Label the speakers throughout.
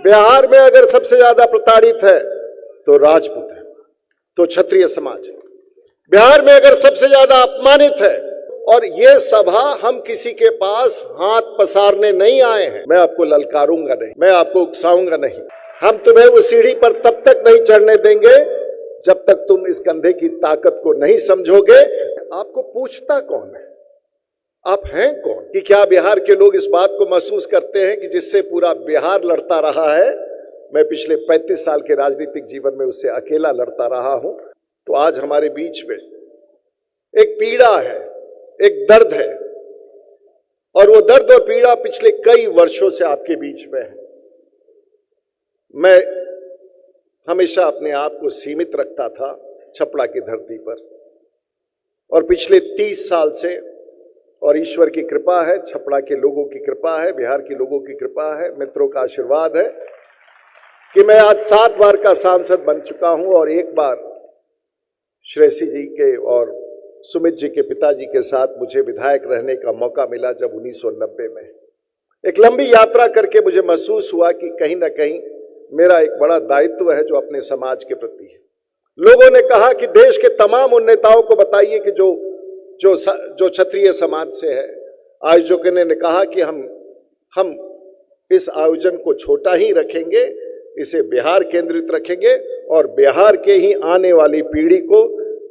Speaker 1: बिहार में अगर सबसे ज्यादा प्रताड़ित है तो राजपूत है, तो क्षत्रिय समाज है। बिहार में अगर सबसे ज्यादा अपमानित है, और ये सभा हम किसी के पास हाथ पसारने नहीं आए हैं। मैं आपको ललकारूंगा नहीं, मैं आपको उकसाऊंगा नहीं। हम तुम्हें उस सीढ़ी पर तब तक नहीं चढ़ने देंगे जब तक तुम इस कंधे की ताकत को नहीं समझोगे। आपको पूछता कौन है? आप हैं कौन? कि क्या बिहार के लोग इस बात को महसूस करते हैं कि जिससे पूरा बिहार लड़ता रहा है, मैं पिछले 35 साल के राजनीतिक जीवन में उससे अकेला लड़ता रहा हूं। तो आज हमारे बीच में एक पीड़ा है, एक दर्द है, और वो दर्द और पीड़ा पिछले कई वर्षों से आपके बीच में है। मैं हमेशा अपने आप को सीमित रखता था छपड़ा की धरती पर, और पिछले 30 साल से, और ईश्वर की कृपा है, छपड़ा के लोगों की कृपा है, बिहार के लोगों की कृपा है, मित्रों का आशीर्वाद है कि मैं आज 7 बार का सांसद बन चुका हूं। और एक बार श्रेयसी जी के और सुमित जी के पिताजी के साथ मुझे विधायक रहने का मौका मिला, जब 1990 में एक लंबी यात्रा करके मुझे महसूस हुआ कि कहीं ना कहीं मेरा एक बड़ा दायित्व है जो अपने समाज के प्रति है। लोगों ने कहा कि देश के तमाम उन नेताओं को बताइए कि जो क्षत्रिय समाज से है। आयोजकों ने कहा कि हम इस आयोजन को छोटा ही रखेंगे, इसे बिहार केंद्रित रखेंगे, और बिहार के ही आने वाली पीढ़ी को,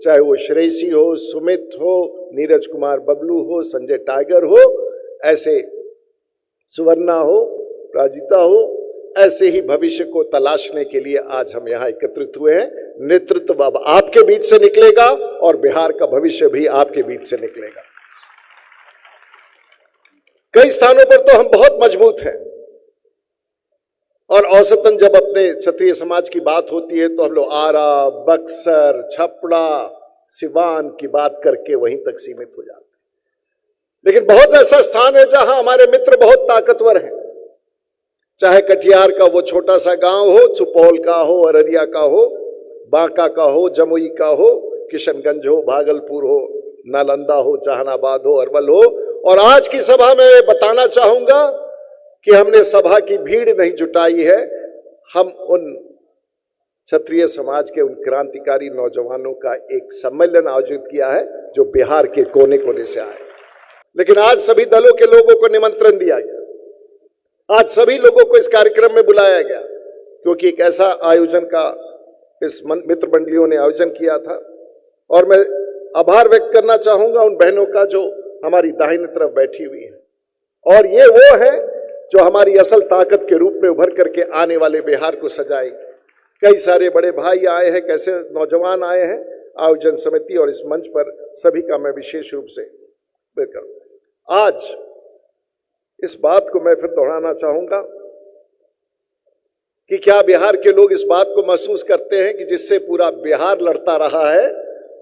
Speaker 1: चाहे वो श्रेयसी हो, सुमित हो, नीरज कुमार बबलू हो, संजय टाइगर हो, ऐसे सुवर्णा हो, राजिता हो, ऐसे ही भविष्य को तलाशने के लिए आज हम यहाँ एकत्रित हुए हैं। नेतृत्व अब आपके बीच से निकलेगा और बिहार का भविष्य भी आपके बीच से निकलेगा। कई स्थानों पर तो हम बहुत मजबूत हैं, और औसतन जब अपने क्षत्रिय समाज की बात होती है तो हम लोग आरा, बक्सर, छपरा, सिवान की बात करके वहीं तक सीमित हो जाते हैं। लेकिन बहुत ऐसा स्थान है जहां हमारे मित्र बहुत ताकतवर हैं, चाहे कटिहार का वो छोटा सा गांव हो, सुपौल का हो, अररिया का हो, बांका का हो, जमुई का हो, किशनगंज हो, भागलपुर हो, नालंदा हो, जहानाबाद हो, अरवल हो। और आज की सभा में मैं बताना चाहूंगा कि हमने सभा की भीड़ नहीं जुटाई है, हम उन क्षत्रिय समाज के उन क्रांतिकारी नौजवानों का एक सम्मेलन आयोजित किया है जो बिहार के कोने कोने से आए। लेकिन आज सभी दलों के लोगों को निमंत्रण दिया गया, आज सभी लोगों को इस कार्यक्रम में बुलाया गया, क्योंकि एक ऐसा आयोजन का इस मित्र मंडलियों ने आयोजन किया था। और मैं आभार व्यक्त करना चाहूंगा उन बहनों का जो हमारी दाहिनी तरफ बैठी हुई है, और ये वो है जो हमारी असल ताकत के रूप में उभर करके आने वाले बिहार को सजाए। कई सारे बड़े भाई आए हैं, कैसे नौजवान आए हैं, आयोजन समिति और इस मंच पर सभी का मैं विशेष रूप से आज इस बात को मैं फिर दोहराना चाहूंगा कि क्या बिहार के लोग इस बात को महसूस करते हैं कि जिससे पूरा बिहार लड़ता रहा है,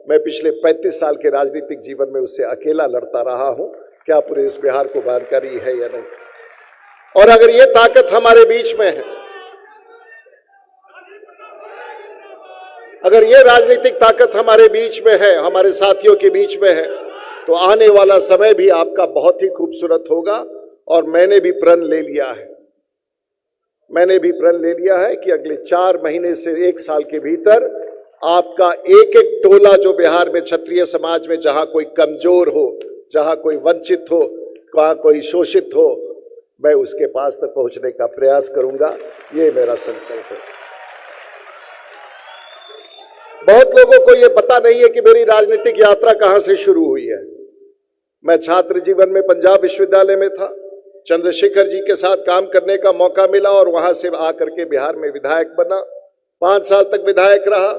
Speaker 1: मैं पिछले 35 साल के राजनीतिक जीवन में उससे अकेला लड़ता रहा हूं। क्या पूरे इस बिहार को जानकारी है या नहीं? और अगर ये ताकत हमारे बीच में है, अगर ये राजनीतिक ताकत हमारे बीच में है, हमारे साथियों के बीच में है, तो आने वाला समय भी आपका बहुत ही खूबसूरत होगा। और मैंने भी प्रण ले लिया है कि अगले 4 महीने से 1 साल के भीतर आपका एक एक टोला जो बिहार में क्षत्रिय समाज में जहां कोई कमजोर हो, जहां कोई वंचित हो, जहां कोई शोषित हो, मैं उसके पास तक पहुंचने का प्रयास करूंगा। ये मेरा संकल्प है। बहुत लोगों को यह पता नहीं है कि मेरी राजनीतिक यात्रा कहां से शुरू हुई है। मैं छात्र जीवन में पंजाब विश्वविद्यालय में था, चंद्रशेखर जी के साथ काम करने का मौका मिला, और वहां से आकर के बिहार में विधायक बना। 5 साल तक विधायक रहा।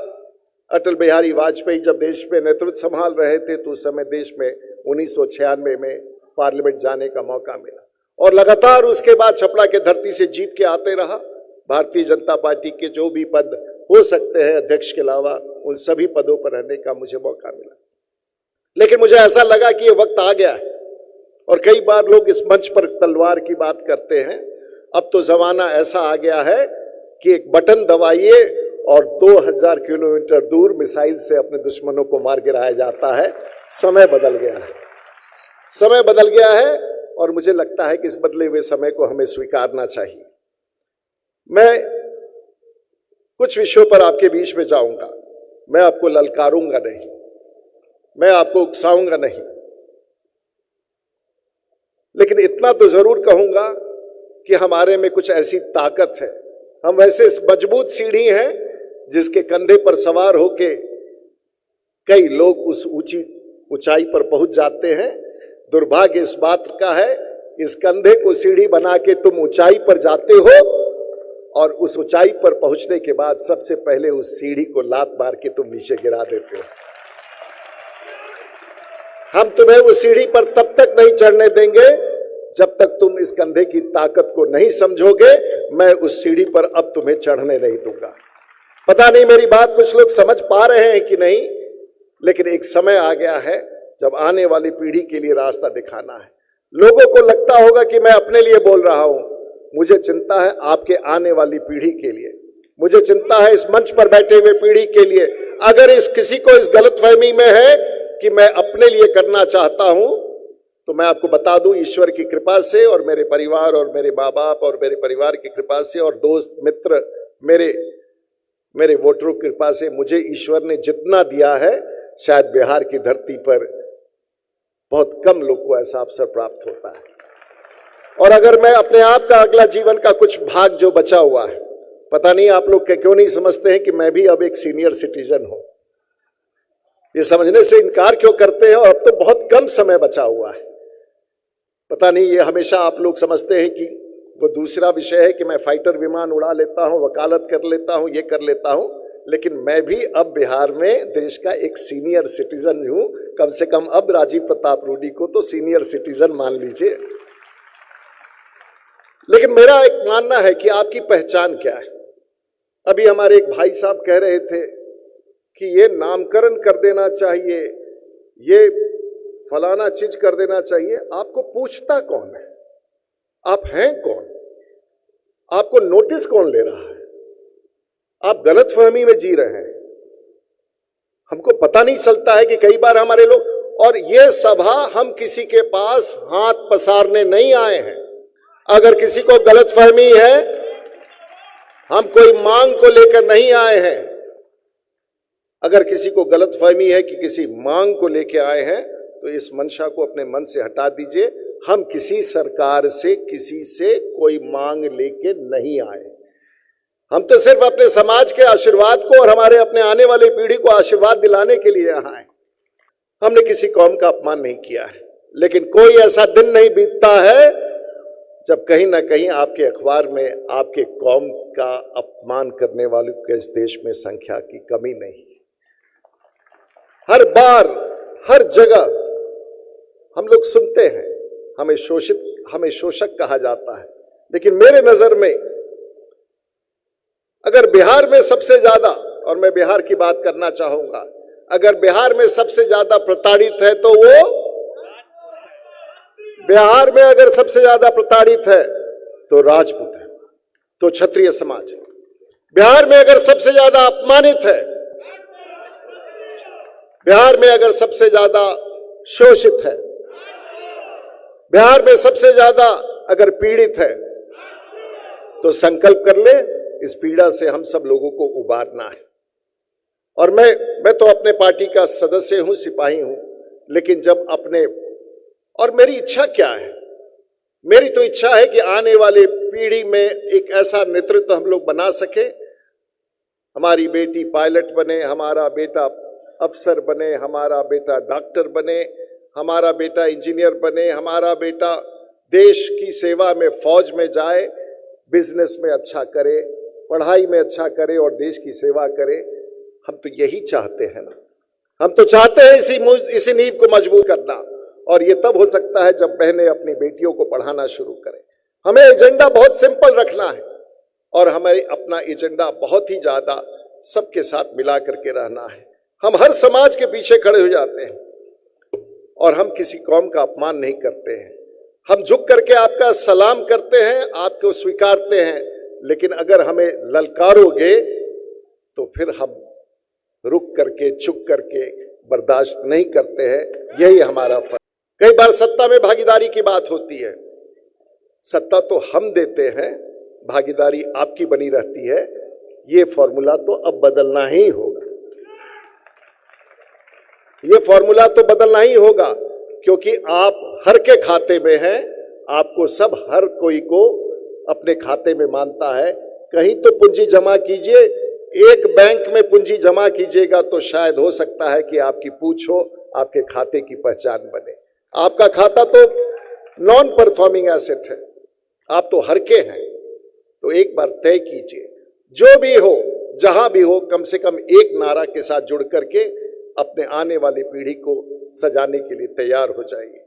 Speaker 1: अटल बिहारी वाजपेयी जब देश में नेतृत्व संभाल रहे थे तो उस समय देश में 1996 में पार्लियामेंट जाने का मौका मिला, और लगातार उसके बाद छपरा के धरती से जीत के आते रहा। भारतीय जनता पार्टी के जो भी पद हो सकते हैं अध्यक्ष के अलावा, उन सभी पदों पर रहने का मुझे मौका मिला। लेकिन मुझे ऐसा लगा कि ये वक्त आ गया है, और कई बार लोग इस मंच पर तलवार की बात करते हैं। अब तो जमाना ऐसा आ गया है कि एक बटन दबाइए और 2000 किलोमीटर दूर मिसाइल से अपने दुश्मनों को मार गिराया जाता है। समय बदल गया है, और मुझे लगता है कि इस बदले हुए समय को हमें स्वीकारना चाहिए। मैं कुछ विषयों पर आपके बीच में जाऊंगा। मैं आपको ललकारूंगा नहीं, मैं आपको उकसाऊंगा नहीं, लेकिन इतना तो जरूर कहूंगा कि हमारे में कुछ ऐसी ताकत है, हम वैसे मजबूत सीढ़ी हैं जिसके कंधे पर सवार होके कई लोग उस ऊंचाई पर पहुंच जाते हैं। दुर्भाग्य इस बात का है, इस कंधे को सीढ़ी बना के तुम ऊंचाई पर जाते हो और उस ऊंचाई पर पहुंचने के बाद सबसे पहले उस सीढ़ी को लात मार के तुम नीचे गिरा देते हो। हम तुम्हें उस सीढ़ी पर तब तक नहीं चढ़ने देंगे जब तक तुम इस कंधे की ताकत को नहीं समझोगे। मैं उस सीढ़ी पर अब तुम्हें चढ़ने नहीं दूंगा। पता नहीं मेरी बात कुछ लोग समझ पा रहे हैं कि नहीं, लेकिन एक समय आ गया है जब आने वाली पीढ़ी के लिए रास्ता दिखाना है। लोगों को लगता होगा कि मैं अपने लिए बोल रहा हूं, मुझे चिंता है आपके आने वाली पीढ़ी के लिए, मुझे चिंता है इस मंच पर बैठे हुए पीढ़ी के लिए। अगर किसी को इस गलतफहमी में है कि मैं अपने लिए करना चाहता हूं, तो मैं आपको बता दूं, ईश्वर की कृपा से और मेरे परिवार और मेरे माँ बाप और मेरे परिवार की कृपा से और दोस्त मित्र मेरे वोटरों की कृपा से मुझे ईश्वर ने जितना दिया है, शायद बिहार की धरती पर बहुत कम लोग को ऐसा अवसर प्राप्त होता है। और अगर मैं अपने आप का अगला जीवन का कुछ भाग जो बचा हुआ है, पता नहीं आप लोग क्यों नहीं समझते हैं कि मैं भी अब एक सीनियर सिटीजन हूं। ये समझने से इनकार क्यों करते हैं? और अब तो बहुत कम समय बचा हुआ है। पता नहीं, ये हमेशा आप लोग समझते हैं कि वो दूसरा विषय है कि मैं फाइटर विमान उड़ा लेता हूं, वकालत कर लेता हूं, ये कर लेता हूं, लेकिन मैं भी अब बिहार में देश का एक सीनियर सिटीजन हूं। कम से कम अब राजीव प्रताप रूडी को तो सीनियर सिटीजन मान लीजिए। लेकिन मेरा एक मानना है कि आपकी पहचान क्या है। अभी हमारे एक भाई साहब कह रहे थे कि ये नामकरण कर देना चाहिए, ये फलाना चीज कर देना चाहिए। आपको पूछता कौन है? आप हैं कौन? आपको नोटिस कौन ले रहा है? आप गलतफहमी में जी रहे हैं। हमको पता नहीं चलता है कि कई बार हमारे लोग, और ये सभा हम किसी के पास हाथ पसारने नहीं आए हैं। अगर किसी को गलतफहमी है, हम कोई मांग को लेकर नहीं आए हैं। अगर किसी को गलतफहमी है कि किसी मांग को लेकर आए हैं, तो इस मंशा को अपने मन से हटा दीजिए। हम किसी सरकार से, किसी से कोई मांग लेके नहीं आए। हम तो सिर्फ अपने समाज के आशीर्वाद को और हमारे अपने आने वाली पीढ़ी को आशीर्वाद दिलाने के लिए यहाँ आए। हमने किसी कौम का अपमान नहीं किया है, लेकिन कोई ऐसा दिन नहीं बीतता है जब कहीं ना कहीं आपके अखबार में आपके कौम का अपमान करने वालों के इस देश में संख्या की कमी नहीं। हर बार, हर जगह हम लोग सुनते हैं हमें शोषक कहा जाता है। लेकिन मेरे नजर में अगर बिहार में सबसे ज्यादा, और मैं बिहार की बात करना चाहूंगा, अगर बिहार में सबसे ज्यादा प्रताड़ित है तो वो, बिहार में अगर सबसे ज्यादा प्रताड़ित है तो राजपूत है, तो क्षत्रिय समाज। बिहार में अगर सबसे ज्यादा अपमानित है, बिहार में अगर सबसे ज्यादा शोषित है, बिहार में सबसे ज्यादा अगर पीड़ित है, तो संकल्प कर ले, इस पीड़ा से हम सब लोगों को उबारना है। और मैं तो अपने पार्टी का सदस्य हूं, सिपाही हूं, लेकिन जब अपने, और मेरी इच्छा क्या है? मेरी तो इच्छा है कि आने वाले पीढ़ी में एक ऐसा नेतृत्व हम लोग बना सके, हमारी बेटी पायलट बने, हमारा बेटा अफसर बने, हमारा बेटा डॉक्टर बने, हमारा बेटा इंजीनियर बने, हमारा बेटा देश की सेवा में फौज में जाए, बिजनेस में अच्छा करे, पढ़ाई में अच्छा करे और देश की सेवा करे। हम तो यही चाहते हैं ना। हम तो चाहते हैं इसी नींव को मजबूत करना, और ये तब हो सकता है जब बहनें अपनी बेटियों को पढ़ाना शुरू करें। हमें एजेंडा बहुत सिंपल रखना है, और हमें अपना एजेंडा बहुत ही ज्यादा सबके साथ मिला करके रहना है। हम हर समाज के पीछे खड़े हो जाते हैं और हम किसी कौम का अपमान नहीं करते हैं। हम झुक करके आपका सलाम करते हैं, आपको स्वीकारते हैं, लेकिन अगर हमें ललकारोगे तो फिर हम रुक करके, चुप करके बर्दाश्त नहीं करते हैं। यही हमारा फर्क। कई बार सत्ता में भागीदारी की बात होती है। सत्ता तो हम देते हैं, भागीदारी आपकी बनी रहती है। ये फॉर्मूला तो अब बदलना ही होगा, ये फॉर्मूला तो बदलना ही होगा, क्योंकि आप हर के खाते में हैं, आपको सब हर कोई को अपने खाते में मानता है। कहीं तो पूंजी जमा कीजिए, एक बैंक में पूंजी जमा कीजिएगा तो शायद हो सकता है कि आपकी पूछ हो, आपके खाते की पहचान बने। आपका खाता तो नॉन परफॉर्मिंग एसेट है, आप तो हर के हैं। तो एक बार तय कीजिए, जो भी हो जहां भी हो, कम से कम एक नारा के साथ जुड़ करके अपने आने वाली पीढ़ी को सजाने के लिए तैयार हो जाइए।